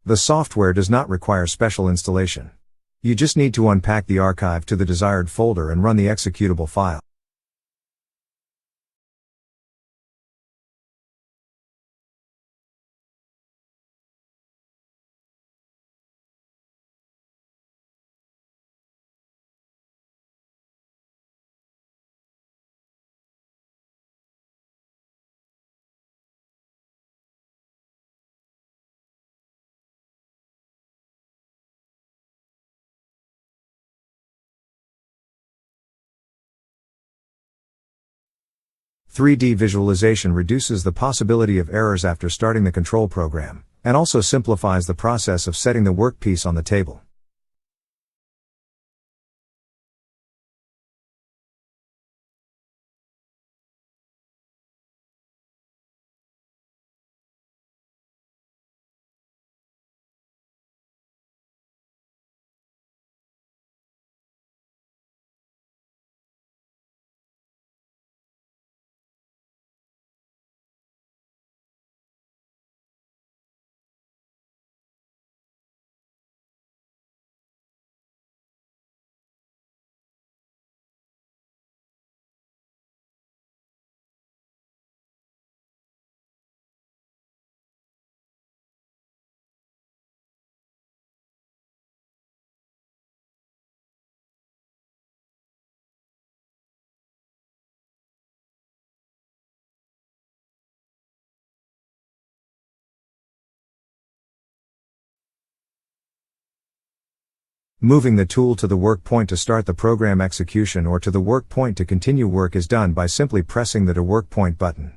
The software does not require special installation. You just need to unpack the archive to the desired folder and run the executable file. "3D visualization reduces the possibility of errors after starting the control program, and also simplifies the process of setting the workpiece on the table. Moving the tool to the work point to start the program execution or to the work point to continue work is done by simply pressing the To Work Point button.